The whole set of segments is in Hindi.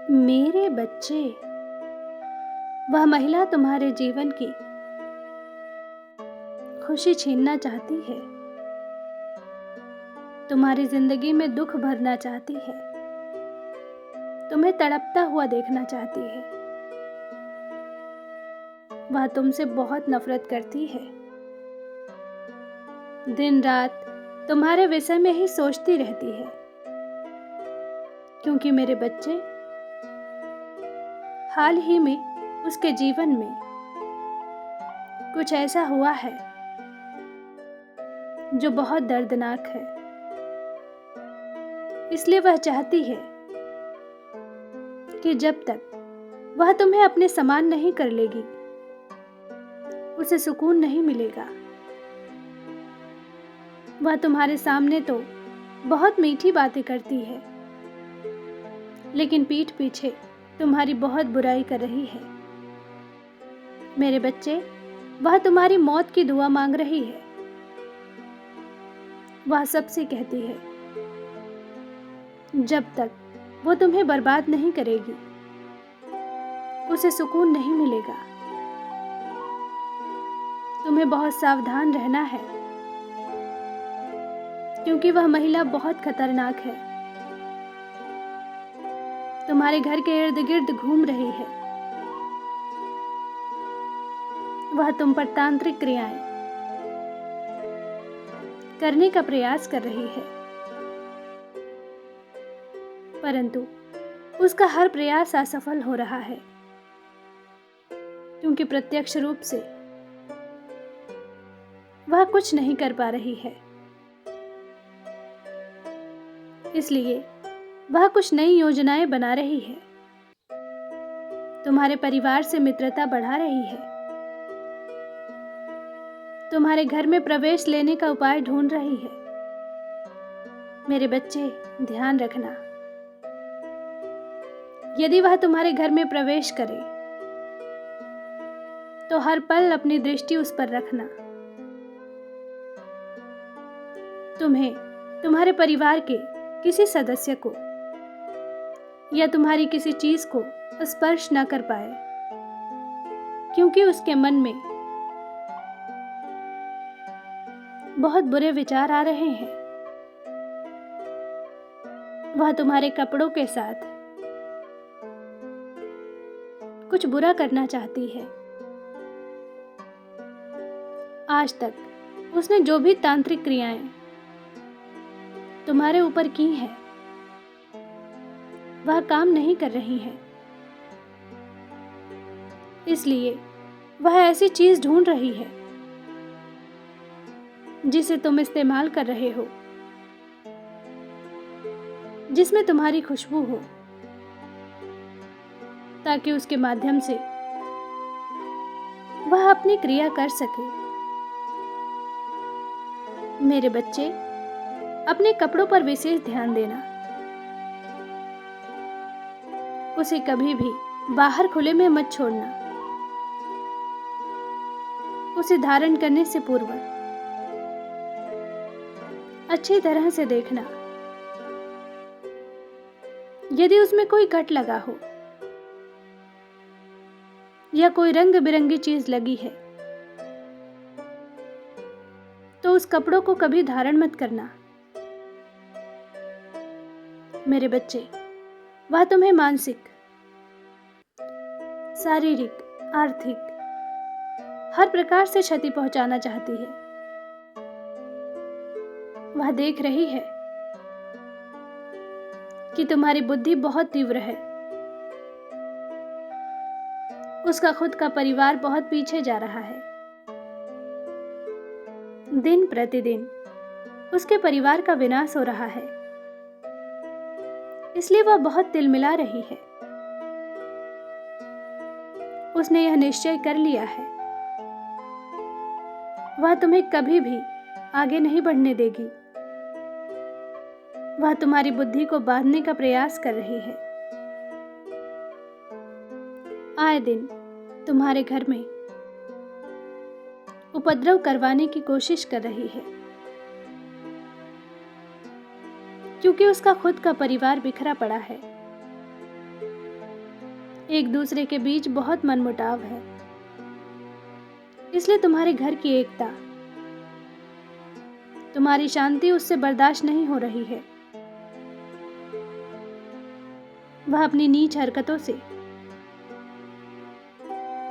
मेरे बच्चे, वह महिला तुम्हारे जीवन की खुशी छीनना चाहती है, तुम्हारी जिंदगी में दुख भरना चाहती है, तुम्हें तड़पता हुआ देखना चाहती है। वह तुमसे बहुत नफरत करती है, दिन रात तुम्हारे विषय में ही सोचती रहती है, क्योंकि मेरे बच्चे, हाल ही में उसके जीवन में कुछ ऐसा हुआ है जो बहुत दर्दनाक है। इसलिए वह चाहती है कि जब तक वह तुम्हें अपने समान नहीं कर लेगी, उसे सुकून नहीं मिलेगा। वह तुम्हारे सामने तो बहुत मीठी बातें करती है, लेकिन पीठ पीछे तुम्हारी बहुत बुराई कर रही है। मेरे बच्चे, वह तुम्हारी मौत की दुआ मांग रही है। वह सबसे कहती है, जब तक वो तुम्हें बर्बाद नहीं करेगी, उसे सुकून नहीं मिलेगा। तुम्हें बहुत सावधान रहना है, क्योंकि वह महिला बहुत खतरनाक है। तुम्हारे घर के इर्द गिर्द घूम रही है। वह तुम पर तांत्रिक क्रियाएं करने का प्रयास कर रही है, परंतु उसका हर प्रयास असफल हो रहा है, क्योंकि प्रत्यक्ष रूप से वह कुछ नहीं कर पा रही है। इसलिए वह कुछ नई योजनाएं बना रही है, तुम्हारे परिवार से मित्रता बढ़ा रही है, तुम्हारे घर में प्रवेश लेने का उपाय ढूंढ रही है। मेरे बच्चे, ध्यान रखना, यदि वह तुम्हारे घर में प्रवेश करे तो हर पल अपनी दृष्टि उस पर रखना। तुम्हें तुम्हारे परिवार के किसी सदस्य को या तुम्हारी किसी चीज को स्पर्श न कर पाए, क्योंकि उसके मन में बहुत बुरे विचार आ रहे हैं। वह तुम्हारे कपड़ों के साथ कुछ बुरा करना चाहती है। आज तक उसने जो भी तांत्रिक क्रियाएं तुम्हारे ऊपर की हैं, वह काम नहीं कर रही है। इसलिए वह ऐसी चीज ढूंढ रही है जिसे तुम इस्तेमाल कर रहे हो, जिसमें तुम्हारी खुशबू हो, ताकि उसके माध्यम से वह अपनी क्रिया कर सके। मेरे बच्चे, अपने कपड़ों पर विशेष ध्यान देना। उसे कभी भी बाहर खुले में मत छोड़ना। उसे धारण करने से पूर्व अच्छी तरह से देखना। यदि उसमें कोई कट लगा हो या कोई रंग बिरंगी चीज लगी है, तो उस कपड़ों को कभी धारण मत करना। मेरे बच्चे, वह तुम्हें मानसिक, शारीरिक, आर्थिक हर प्रकार से क्षति पहुंचाना चाहती है। वह देख रही है कि तुम्हारी बुद्धि बहुत तीव्र है। उसका खुद का परिवार बहुत पीछे जा रहा है। दिन प्रतिदिन उसके परिवार का विनाश हो रहा है। इसलिए वह बहुत तिलमिला रही है। उसने यह निश्चय कर लिया है, वह तुम्हें कभी भी आगे नहीं बढ़ने देगी। वह तुम्हारी बुद्धि को बांधने का प्रयास कर रही है। आए दिन तुम्हारे घर में उपद्रव करवाने की कोशिश कर रही है, क्योंकि उसका खुद का परिवार बिखरा पड़ा है। एक दूसरे के बीच बहुत मनमुटाव है, इसलिए तुम्हारे घर की एकता, तुम्हारी शांति उससे बर्दाश्त नहीं हो रही है। वह अपनी नीच हरकतों से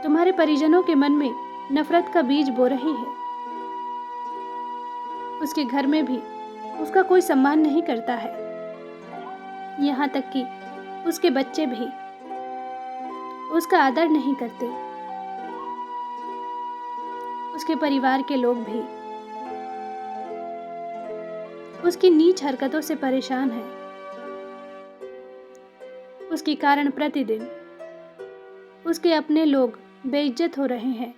तुम्हारे परिजनों के मन में नफरत का बीज बो रही है। उसके घर में भी उसका कोई सम्मान नहीं करता है, यहाँ तक कि उसके बच्चे भी उसका आदर नहीं करते। उसके परिवार के लोग भी उसकी नीच हरकतों से परेशान हैं। उसके कारण प्रतिदिन उसके अपने लोग बेइज्जत हो रहे हैं,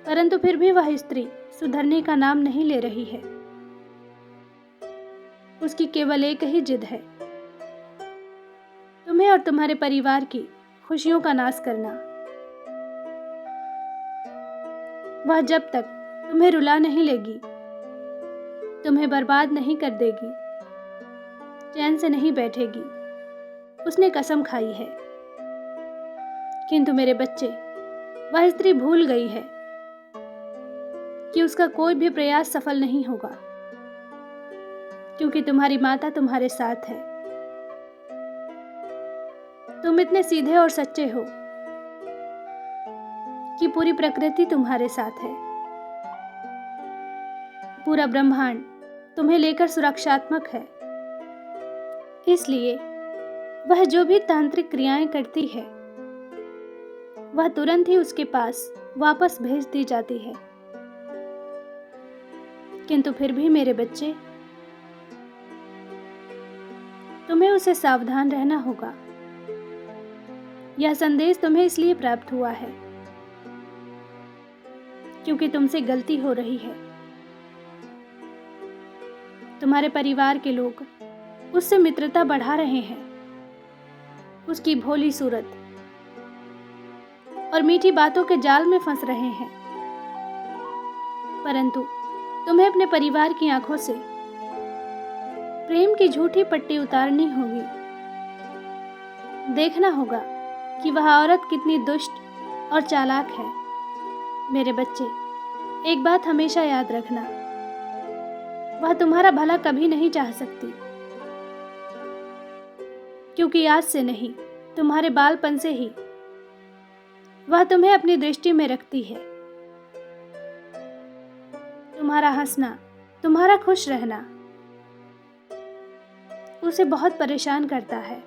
परंतु फिर भी वह स्त्री सुधरने का नाम नहीं ले रही है। उसकी केवल एक ही जिद है, तुम्हें और तुम्हारे परिवार की खुशियों का नाश करना। वह जब तक तुम्हें रुला नहीं लेगी, तुम्हें बर्बाद नहीं कर देगी, चैन से नहीं बैठेगी। उसने कसम खाई है। किंतु मेरे बच्चे, वह स्त्री भूल गई है कि उसका कोई भी प्रयास सफल नहीं होगा, क्योंकि तुम्हारी माता तुम्हारे साथ है। तुम इतने सीधे और सच्चे हो कि पूरी प्रकृति तुम्हारे साथ है। पूरा ब्रह्मांड तुम्हें लेकर सुरक्षात्मक है। इसलिए वह जो भी तांत्रिक क्रियाएं करती है, वह तुरंत ही उसके पास वापस भेज दी जाती है। किंतु फिर भी मेरे बच्चे, तुम्हें उसे सावधान रहना होगा। यह संदेश तुम्हें इसलिए प्राप्त हुआ है क्योंकि तुमसे गलती हो रही है। तुम्हारे परिवार के लोग उससे मित्रता बढ़ा रहे हैं। उसकी भोली सूरत और मीठी बातों के जाल में फंस रहे हैं, परंतु तुम्हें अपने परिवार की आंखों से प्रेम की झूठी पट्टी उतारनी होगी। देखना होगा कि वह औरत कितनी दुष्ट और चालाक है। मेरे बच्चे, एक बात हमेशा याद रखना, वह तुम्हारा भला कभी नहीं चाह सकती, क्योंकि आज से नहीं, तुम्हारे बालपन से ही वह तुम्हें अपनी दृष्टि में रखती है। तुम्हारा हंसना, तुम्हारा खुश रहना उसे बहुत परेशान करता है।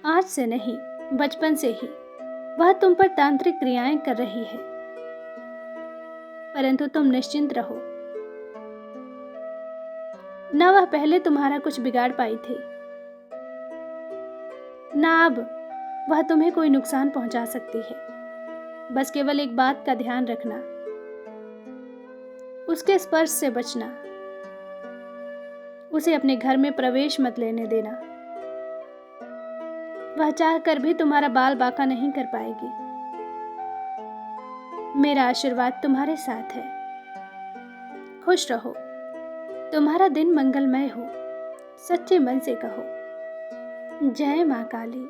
आज से नहीं, बचपन से ही वह तुम पर तांत्रिक क्रियाएं कर रही है, परंतु तुम निश्चिंत रहो। न वह पहले तुम्हारा कुछ बिगाड़ पाई थी, न अब वह तुम्हें कोई नुकसान पहुंचा सकती है। बस केवल एक बात का ध्यान रखना, उसके स्पर्श से बचना। उसे अपने घर में प्रवेश मत लेने देना। वह चाहकर भी तुम्हारा बाल बांका नहीं कर पाएगी। मेरा आशीर्वाद तुम्हारे साथ है। खुश रहो, तुम्हारा दिन मंगलमय हो। सच्चे मन से कहो, जय मां काली।